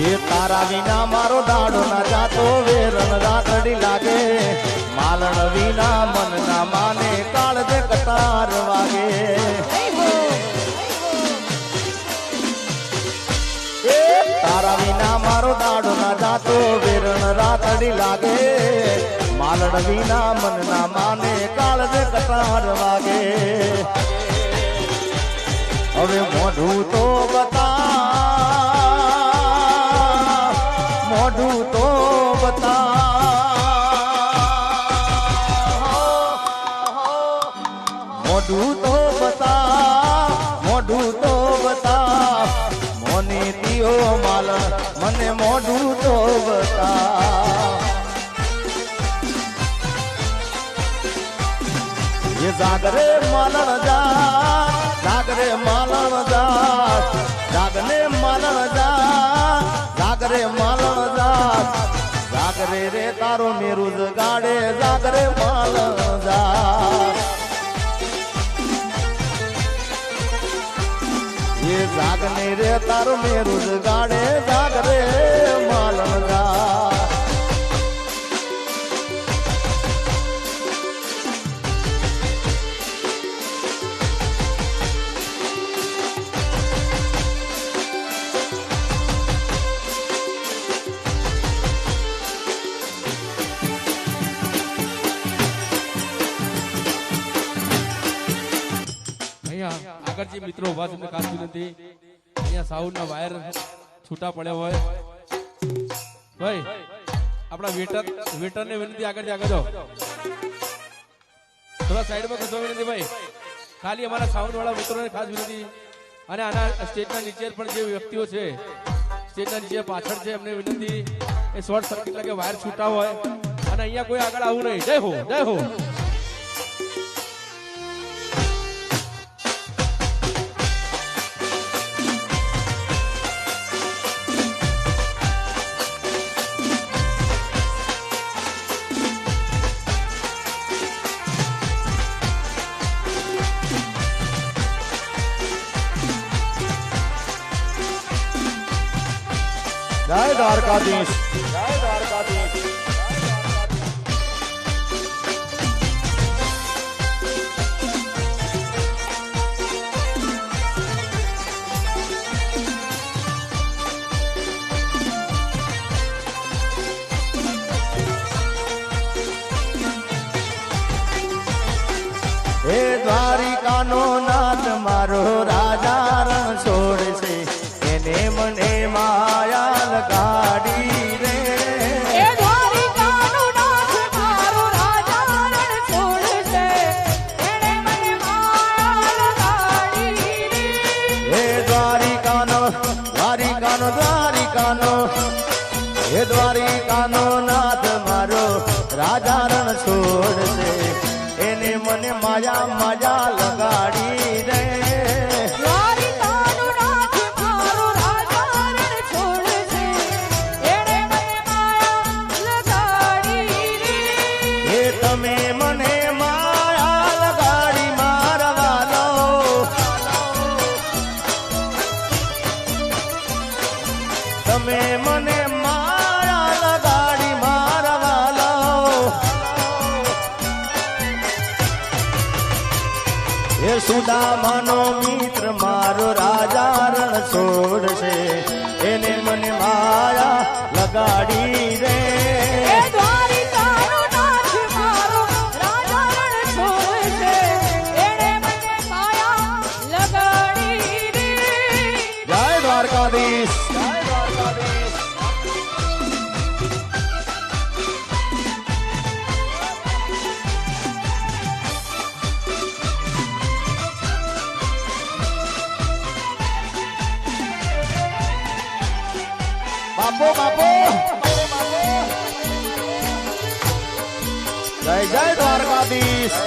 એ તારા વિના મારો દાડો ના જાતો વેરણ રાતડી લાગે માલણ વિના મન ના માને કાળ દે કતાર વાગે તારા વિના મારો દાડો ના જાતો વેરણ રાતડી લાગે માલણ વિના મન ના માને કાળ દે કતાર વાગે હવે મોઢું તો બતા મોઢું તો બતા મોઢું તો બતા મોઢું તો બતા મોને દિયો માલણ મને મોઢું તો બતા ये जागरे मालन जा जागरे मालन जा जागने मालन जा जागरे मालन जा जागरे रे तारो मेरुज गाड़े जागरे मालन जा ये जागने रे तारो मेरुज गाड़े जागरे मालन जा આગળથી મિત્રો ઉભા છે ખાસ વિનંતી અહીંયા સાઉન્ડ ના વાયર છૂટા પડ્યા હોય ભાઈ આપણા વેટર ને વિનંતી આગળથી આગળ જાઓ થોડા સાઈડમાં ખસવા વિનંતી ભાઈ ખાલી અમારા સાઉન્ડ વાળા મિત્રોને ખાસ વિનંતી અને આના સ્ટેજના નીચે પણ જે વ્યક્તિઓ છે સ્ટેજના નીચે પાછળ છે એમને વિનંતી એ શોર્ટ સર્કિટ લાગે વાયર છૂટા હોય અને અહીંયા કોઈ આગળ આવું નહીં જય હો જય હો जय द्वारकाधीश जय द्वारकाधीश हे द्वारिका नो नाथ मारो राजा रण छोड़ से એને મને માયા લગાડી રે એ દ્વારિકાનો નાથ મારો રાજા રણ છોડશે એને મને માયા લગાડી રે હે દ્વારિકાનો હે દ્વારિકાનો નાથ મારો રાજા રણ છોડશે એને મને માયા લગાડી રે તમે મને માયા લગાડી મારવાનો તમે મને માયા લગાડી મારવાનો એ સુદામાનો મિત્ર મારો રાજા રણ છોડશે એને મને માયા લગાડી રે દ્વારકાધીશ બાપો બાપો જય જય દ્વારકાધીશ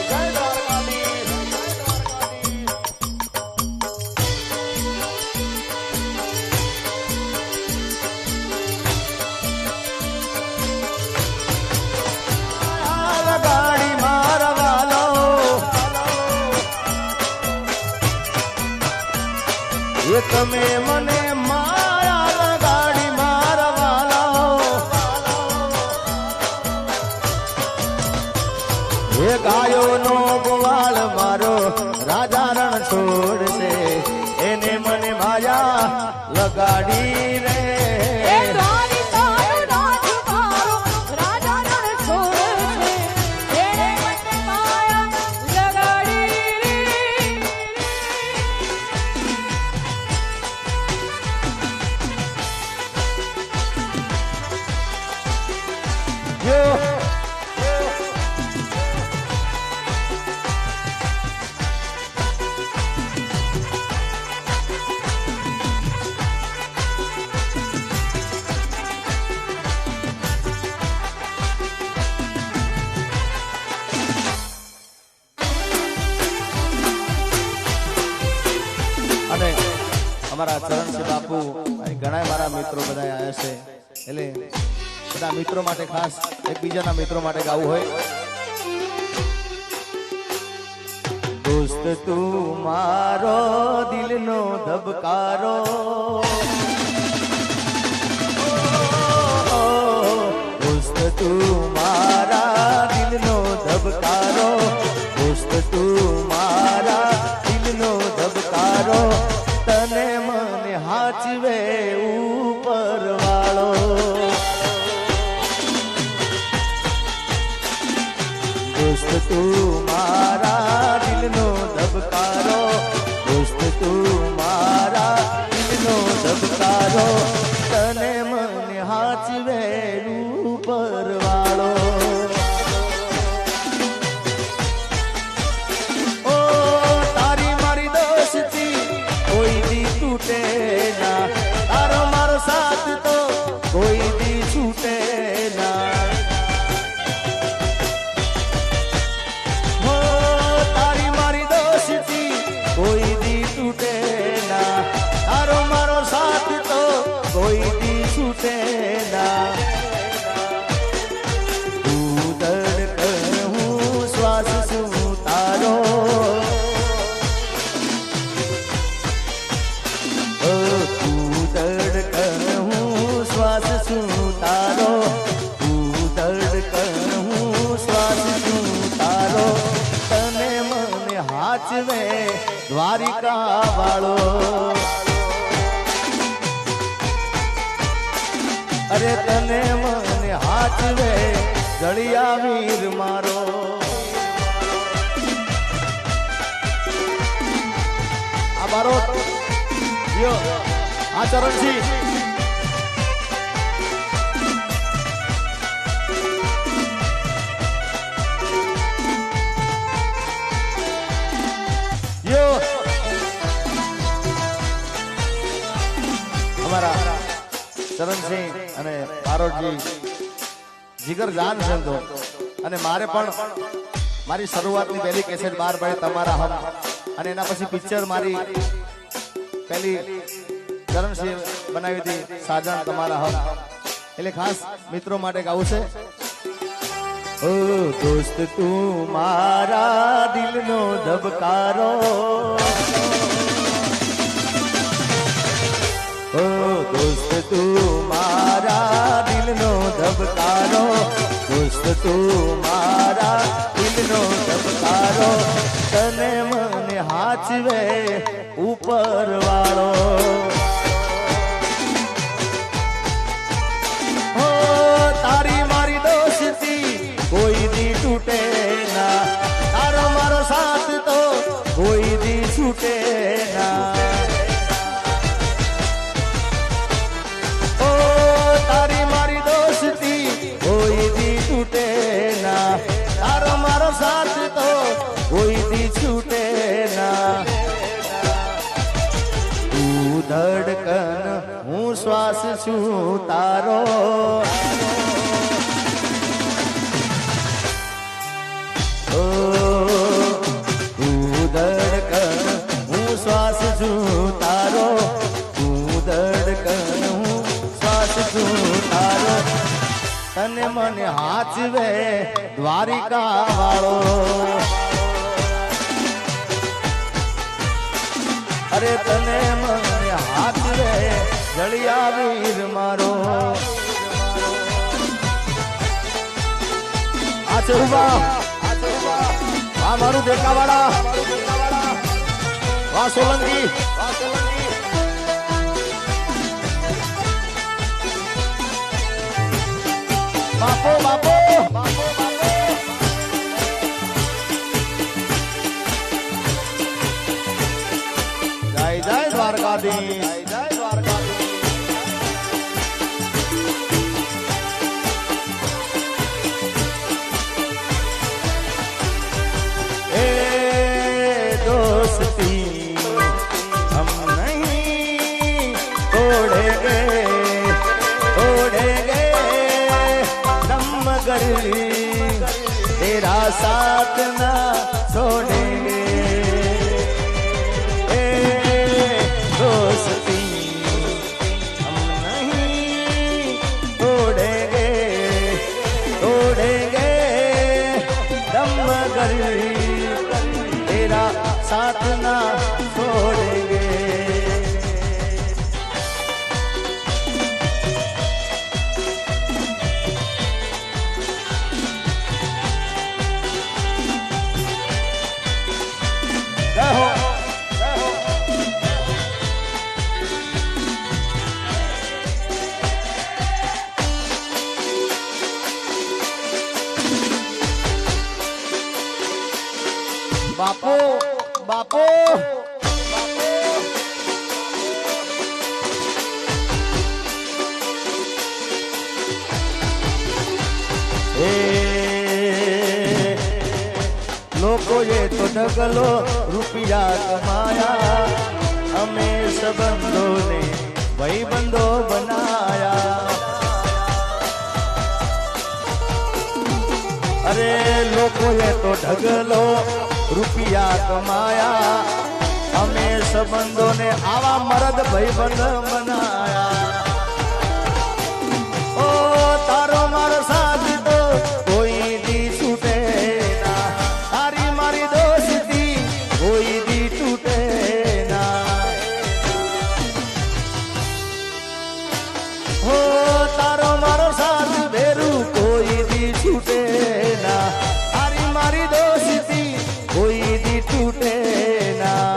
તમે મને માયા લગાડી લગાડી રે એ દ્વારિકાનો નાથ મારો રાજા રણ છોડશે એણે મને માયા લગાડી રે યો અને અમારા ચરણસિંહ બાપુ અને ઘણા મારા મિત્રો બધા આવ્યા છે એટલે બધા મિત્રો માટે ખાસ એકબીજાના મિત્રો માટે ગાવું હોય દોસ્ત તું મારો દિલનો ધબકારો દોસ્ત તું મારા દિલનો ધબકારો દોસ્ત તું મારા દિલનો ધબકારો તને મને હાચવે ઉપર વાળો દોસ્ત તું મારા દિલનો ધબકારો દોસ્ત તું મારા દિલનો ધબકારો તને મને હાચવે ઉપર વાળો ઓ તારી મારી દોસ્તી કોઈ દી તૂટે ના તારો મારો સાથ તો કોઈ દી છૂટે ના હો તારી મારી દોસ્તી કોઈ દી તૂટે ના તારો મારો સાથ તો કોઈ દી છૂટે ના તું ધડકન હું શ્વાસ છું તારો તું ધડકન હું શ્વાસ છું તારો તું ધડકન હું શ્વાસ છું તારો તને મને હાચવે દ્વારિકા વાળો અરે તને મને હાચવે જળિયા વીર મારો આ મારો યો આ ચરણસિંહ યો અમારા ચરણસિંહ અને બારોટજી જીગર જાન છે તો અને મારે પણ મારી શરૂઆતની પહેલી કેસેટ બહાર પડે તમારા હમ અને એના પછી પિક્ચર મારી પહેલી ચરણસિંહ બનાવી હતી સાજન તમારા હમ એટલે ખાસ મિત્રો માટે ગાવું છે ઓ દોસ્ત તું મારા દિલનો ધબકારો ઓ દોસ્ત તું મારા દિલનો ધબકારો દોસ્ત તું મારા દિલનો ધબકારો તને મને હાચવે ઉપર વાળો હો તારી મારી દોસ્તી કોઈ દી તૂટે ના તારો મારો સાથ તો કોઈ દી છૂટે ના તારી મારી દોસ્તી કોઈ દી તૂટે ના તારો મારો સાથ તો કોઈ દી છૂટે ના તું ધડકન હું શ્વાસ છું તારો ઓ તું ધડકન હું શ્વાસ છું તારો તું ધડકન હું શ્વાસ છું તારો તને મને હાચવે દ્વારિકા વાળો અરે તને મને હાચવે જળિયા વીર મારો આ છે ઉભા આ મારું દેખાવાળા વાહ સોલંકી દ્વારકાધીશ જય દ્વારકાધીશ ए दोस्ती हम नहीं तोड़ेंगे तोड़ेंगे दम मगर तेरा साथ ना छोड़ेंगे ए दोस्ती हम नहीं तोड़ेंगे तोड़ेंगे दम मगर तेरा साथ ना छोड़ेंगे जय हो जय हो बापू बापू લોકોએ તો ઢગલો રૂપિયા કમાયા અમે સંબંધોને ભાઈબંધો બનાયા અરે લોકોએ તો ઢગલો રૂપિયા કમાયા અમે સંબંધોને આવા મરદ ભાઈબંધ બનાયા ઓ તારો મારો સાથ તો કોઈ દી છૂટે ના તારી મારી દોસ્તી કોઈ દી તૂટે ના હો તારો મારો સાથ ભેરું કોઈ દી છૂટે ના તારી મારી દોસ્તી કોઈ દી તૂટે ના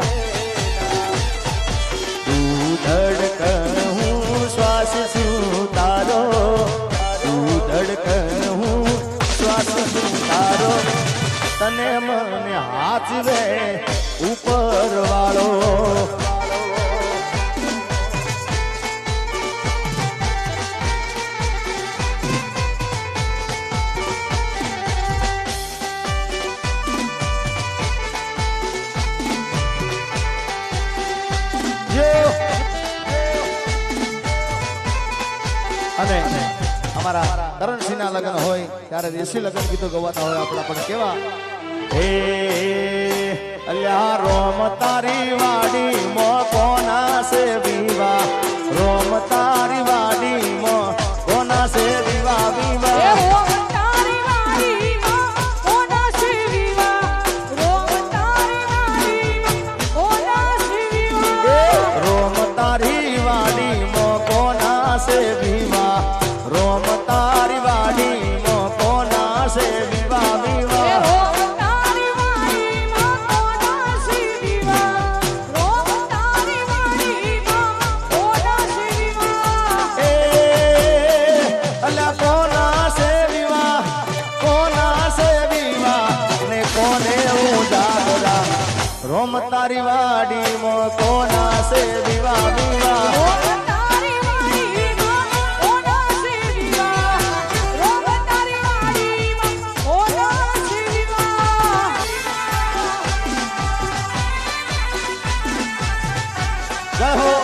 તું ધડકન હું શ્વાસ છું તારો તું ધડકન હું શ્વાસ છું તારો તને મને હાથ રે ઉપર વાળો અને અમારા કરણસિંહના લગ્ન હોય ત્યારે દેશી લગ્ન ગીતો ગવાતા હોય આપણા પણ કેવા હે અલ્યા રોમ તારી વાડી મો કોના સે વિવા રોમ તારી વાડી મો કોના સે વિવા વિવા એ રોમ તારી વાડીમાં કોના સે વિવા રોમ તારી વાડીમાં કોના સે વિવા રોમ તારી વાડી મો કોના સે વિવા રોમ તારી વાડી મો કોના સે વિવા એ વિવા રોમ તારી વાડીમાં કોના સે વિવા રોમ તારી વાડીમાં કોના સે વિવા એ અલ્યા કોના સે વિવા ને કોને ઉજાગરા રોમ તારી વાડી મો કોના સે વિવા વિવા રોમ તારી વાડીમાં કોના સે વિવા રોમ તારી વાડીમાં કોના સે વિવા જય હો